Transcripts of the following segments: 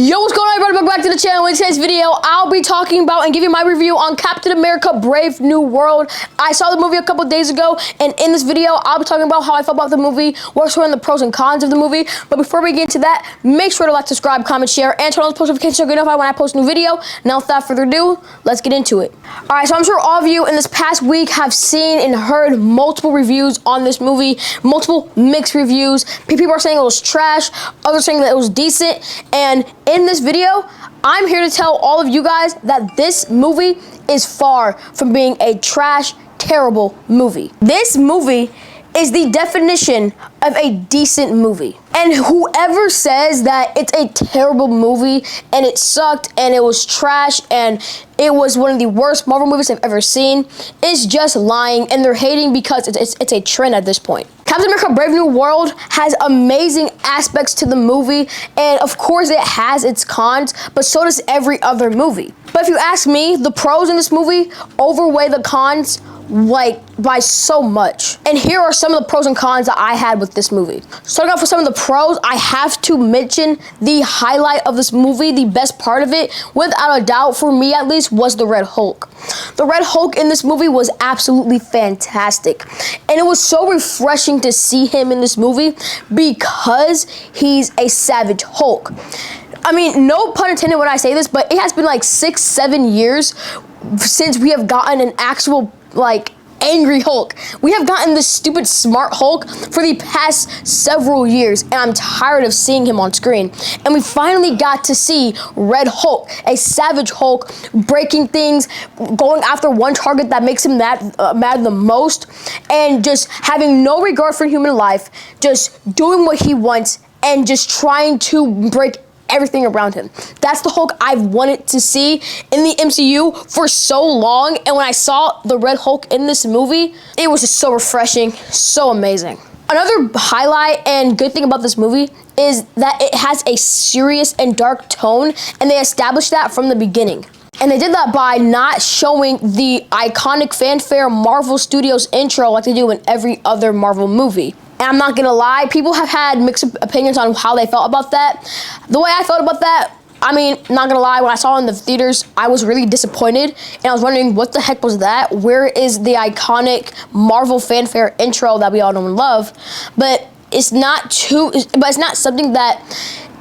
Yo, what's going on, everybody? Welcome back to the channel. In today's video, I'll be talking about and giving my review on Captain America Brave New World. I saw the movie a couple days ago, and in this video, I'll be talking about how I felt about the movie, what's one of the pros and cons of the movie. But before we get into that, make sure to like, subscribe, comment, share, and turn on those post notifications so you get notified when I post a new video. Now, without further ado, let's get into it. All right, so I'm sure all of you in this past week have seen and heard multiple reviews on this movie, multiple mixed reviews. People are saying it was trash, others saying that it was decent, and in this video, I'm here to tell all of you guys that this movie is far from being a trash, terrible movie. This movie is the definition of a decent movie. And whoever says that it's a terrible movie and it sucked and it was trash and it was one of the worst Marvel movies I've ever seen is just lying, and they're hating because it's a trend at this point. Captain America Brave New World has amazing aspects to the movie, and of course it has its cons, but so does every other movie. But if you ask me, the pros in this movie outweigh the cons like by so much. And here are some of the pros and cons that I had with this movie. Starting off with some of the pros, I have to mention the highlight of this movie, the best part of it, without a doubt, for me at least, was the Red Hulk. The Red Hulk in this movie was absolutely fantastic. And it was so refreshing to see him in this movie because he's a savage Hulk. I mean, no pun intended when I say this, but it has been like 6-7 years since we have gotten an actual, like, angry Hulk. We have gotten this stupid smart Hulk for the past several years, and I'm tired of seeing him on screen. And we finally got to see Red Hulk, a savage Hulk, breaking things, going after one target that makes him mad the most, and just having no regard for human life, just doing what he wants, and just trying to break everything around him. That's the Hulk I've wanted to see in the MCU for so long, and when I saw the Red Hulk in this movie, it was just so refreshing, so amazing. Another highlight and good thing about this movie is that it has a serious and dark tone, and they established that from the beginning. And they did that by not showing the iconic fanfare Marvel Studios intro like they do in every other Marvel movie. And I'm not gonna lie, people have had mixed opinions on how they felt about that. The way I felt about that, I mean, not gonna lie, when I saw it in the theaters, I was really disappointed, and I was wondering, what the heck was that? Where is the iconic Marvel fanfare intro that we all know and love? But it's not something that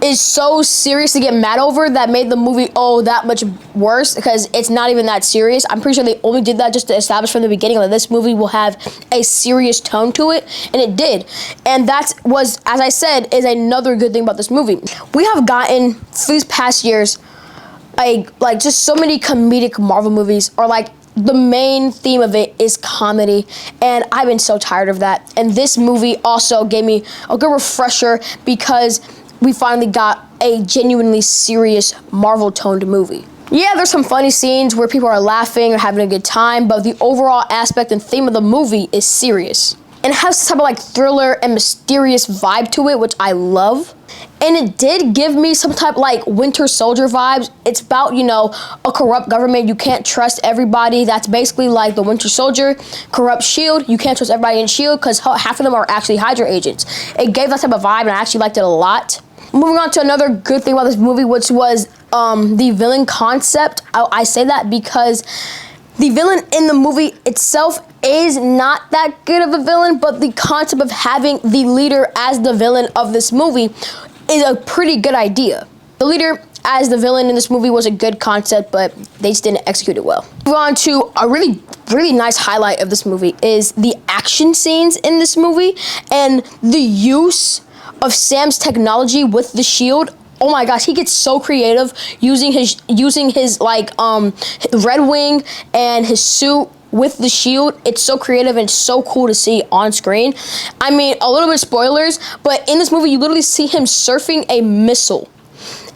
is so serious to get mad over that made the movie that much worse, because it's not even that serious. I'm pretty sure they only did that just to establish from the beginning that this movie will have a serious tone to it, and it did. And that was, as I said, is another good thing about this movie. We have gotten, for these past years, like just so many comedic Marvel movies, or like the main theme of it is comedy, and I've been so tired of that. And this movie also gave me a good refresher because we finally got a genuinely serious Marvel-toned movie. Yeah, there's some funny scenes where people are laughing or having a good time, but the overall aspect and theme of the movie is serious. And it has this type of like thriller and mysterious vibe to it, which I love. And it did give me some type like Winter Soldier vibes. It's about, you know, a corrupt government. You can't trust everybody. That's basically like the Winter Soldier, corrupt SHIELD. You can't trust everybody in SHIELD because half of them are actually Hydra agents. It gave that type of vibe, and I actually liked it a lot. Moving on to another good thing about this movie, which was the villain concept. I say that because the villain in the movie itself is not that good of a villain, but the concept of having the leader as the villain of this movie is a pretty good idea. The leader as the villain in this movie was a good concept, but they just didn't execute it well. Moving on to a really nice highlight of this movie is the action scenes in this movie and the use of Sam's technology with the shield. Oh my gosh, he gets so creative using his like Red Wing and his suit with the shield. It's so creative and so cool to see on screen. I mean, a little bit spoilers, but in this movie you literally see him surfing a missile.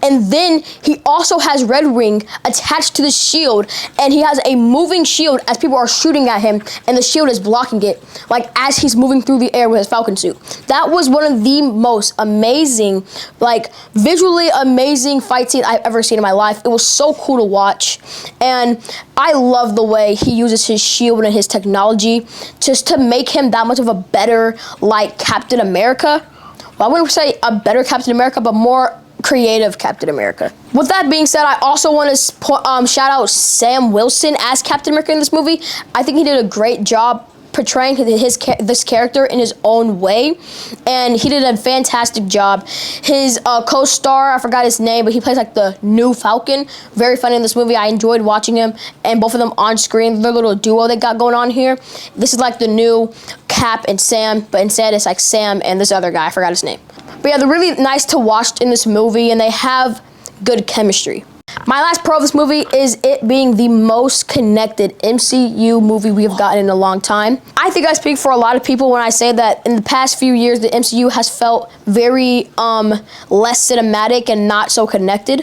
And then he also has Red Wing attached to the shield, and he has a moving shield as people are shooting at him, and the shield is blocking it, like as he's moving through the air with his Falcon suit. That was one of the most amazing, like visually amazing fight scenes I've ever seen in my life. It was so cool to watch, and I love the way he uses his shield and his technology just to make him that much of a better, like, Captain America. Well, I wouldn't say a better Captain America, but more creative Captain America. With that being said, I also want to shout out Sam Wilson as Captain America in this movie. I think he did a great job portraying this character in his own way, and he did a fantastic job. His co-star, I forgot his name, but he plays like the new Falcon. Very funny in this movie. I enjoyed watching him, and both of them on screen, their little duo they got going on here. This is like the new Cap and Sam, but instead it's like Sam and this other guy, I forgot his name. But yeah, they're really nice to watch in this movie, and they have good chemistry. My last pro of this movie is it being the most connected MCU movie we have gotten in a long time. I think I speak for a lot of people when I say that in the past few years, the MCU has felt very less cinematic and not so connected,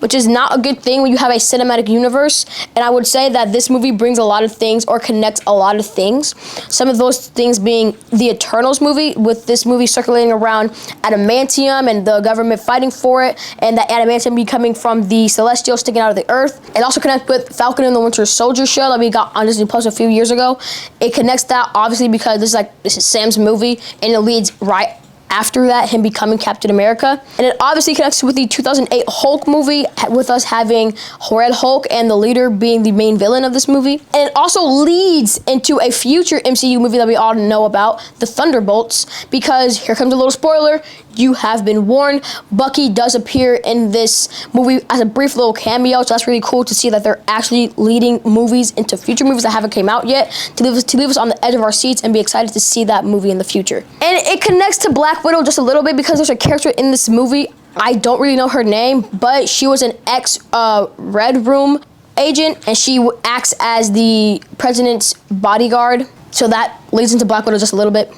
which is not a good thing when you have a cinematic universe. And I would say that this movie brings a lot of things or connects a lot of things. Some of those things being the Eternals movie, with this movie circulating around adamantium and the government fighting for it, and that adamantium becoming from the Celestials sticking out of the earth. It also connects with Falcon and the Winter Soldier show that we got on Disney Plus a few years ago. It connects that obviously because this is Sam's movie, and it leads right after that, him becoming Captain America. And it obviously connects with the 2008 Hulk movie, with us having Red Hulk and the leader being the main villain of this movie. And it also leads into a future MCU movie that we all know about, the Thunderbolts, because here comes a little spoiler, you have been warned. Bucky does appear in this movie as a brief little cameo, so that's really cool to see that they're actually leading movies into future movies that haven't came out yet, to leave us on the edge of our seats and be excited to see that movie in the future. And it connects to Black Widow just a little bit because there's a character in this movie, I don't really know her name, but she was an ex-Red Room agent, and she acts as the president's bodyguard, so that leads into Black Widow just a little bit.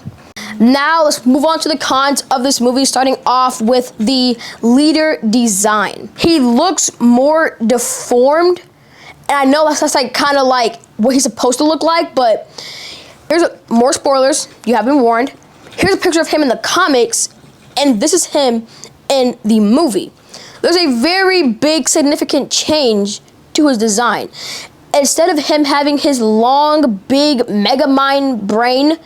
Now let's move on to the cons of this movie, starting off with the leader design. He looks more deformed, and I know that's like kind of like what he's supposed to look like, but here's more spoilers. You have been warned. Here's a picture of him in the comics, and this is him in the movie. There's a very big, significant change to his design. Instead of him having his long, big, mega mind brain,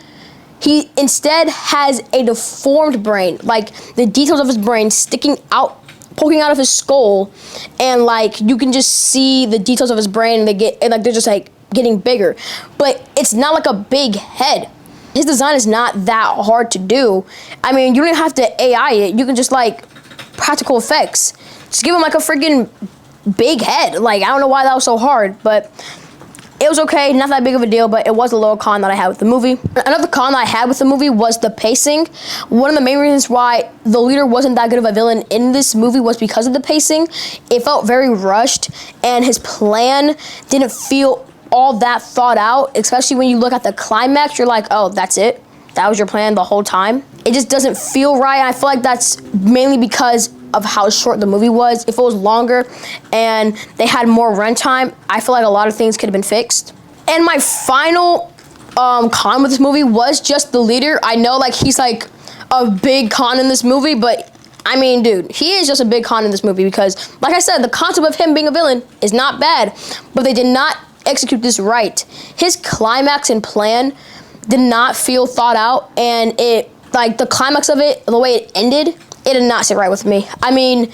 he instead has a deformed brain, like the details of his brain sticking out, poking out of his skull, and like you can just see the details of his brain, and they're just like getting bigger. But it's not like a big head. His design is not that hard to do. I mean, you don't even have to AI it. You can just like practical effects. Just give him like a freaking big head. Like, I don't know why that was so hard, but it was okay, not that big of a deal, but it was a little con that I had with the movie. Another con that I had with the movie was the pacing. One of the main reasons why the leader wasn't that good of a villain in this movie was because of the pacing. It felt very rushed, and his plan didn't feel all that thought out, especially when you look at the climax. You're like, oh, that's it? That was your plan the whole time? It just doesn't feel right, and I feel like that's mainly because of how short the movie was. If it was longer and they had more runtime, I feel like a lot of things could have been fixed. And my final con with this movie was just the leader. I know like he's like a big con in this movie, but I mean, dude, he is just a big con in this movie because, like I said, the concept of him being a villain is not bad, but they did not execute this right. His climax and plan did not feel thought out, and it, like the climax of it, the way it ended, it did not sit right with me. I mean,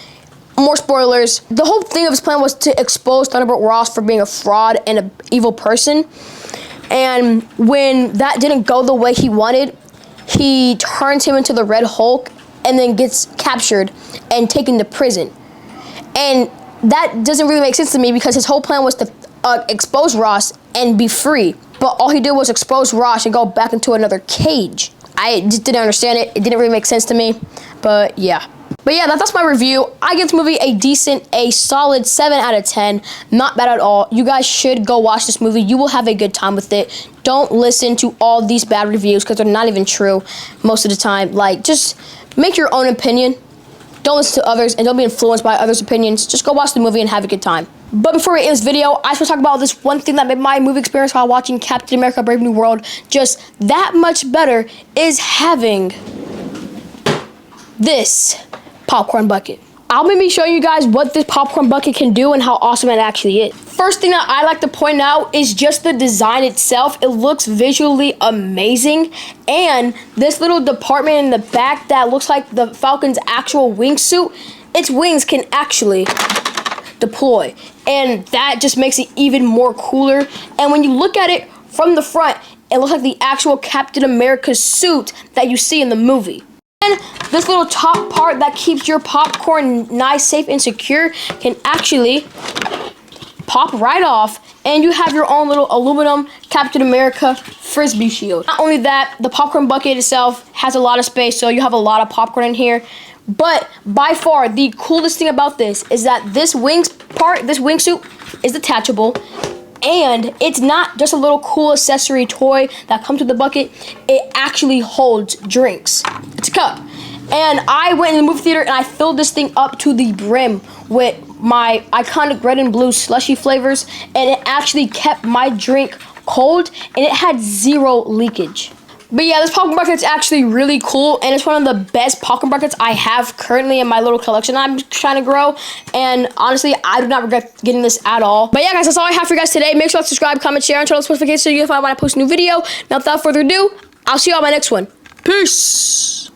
more spoilers. The whole thing of his plan was to expose Thunderbolt Ross for being a fraud and an evil person. And when that didn't go the way he wanted, he turns him into the Red Hulk and then gets captured and taken to prison. And that doesn't really make sense to me because his whole plan was to expose Ross and be free. But all he did was expose Ross and go back into another cage. I just didn't understand it. It didn't really make sense to me. But yeah, that's my review. I give this movie a solid 7 out of 10. Not bad at all. You guys should go watch this movie. You will have a good time with it. Don't listen to all these bad reviews because they're not even true most of the time. Like, just make your own opinion. Don't listen to others, and don't be influenced by others' opinions. Just go watch the movie and have a good time. But before we end this video, I just want to talk about this one thing that made my movie experience while watching Captain America Brave New World just that much better, is having this popcorn bucket. I'm going to be showing you guys what this popcorn bucket can do and how awesome it actually is. First thing that I like to point out is just the design itself. It looks visually amazing, and this little department in the back that looks like the Falcon's actual wingsuit, its wings can actually deploy, and that just makes it even more cooler. And when you look at it from the front, it looks like the actual Captain America suit that you see in the movie. And this little top part that keeps your popcorn nice, safe, and secure can actually pop right off, and you have your own little aluminum Captain America Frisbee shield. Not only that, the popcorn bucket itself has a lot of space, so you have a lot of popcorn in here. But by far, the coolest thing about this is that this wingsuit is detachable, and it's not just a little cool accessory toy that comes with the bucket. It actually holds drinks. It's a cup. And I went in the movie theater and I filled this thing up to the brim with my iconic red and blue slushy flavors, and it actually kept my drink cold, and it had zero leakage. But yeah, this popcorn bucket is actually really cool, and it's one of the best popcorn buckets I have currently in my little collection I'm trying to grow. And honestly, I do not regret getting this at all. But yeah, guys, that's all I have for you guys today. Make sure to subscribe, comment, share, and turn on the notifications so you can find out when I post a new video. Now, without further ado, I'll see you on my next one. Peace.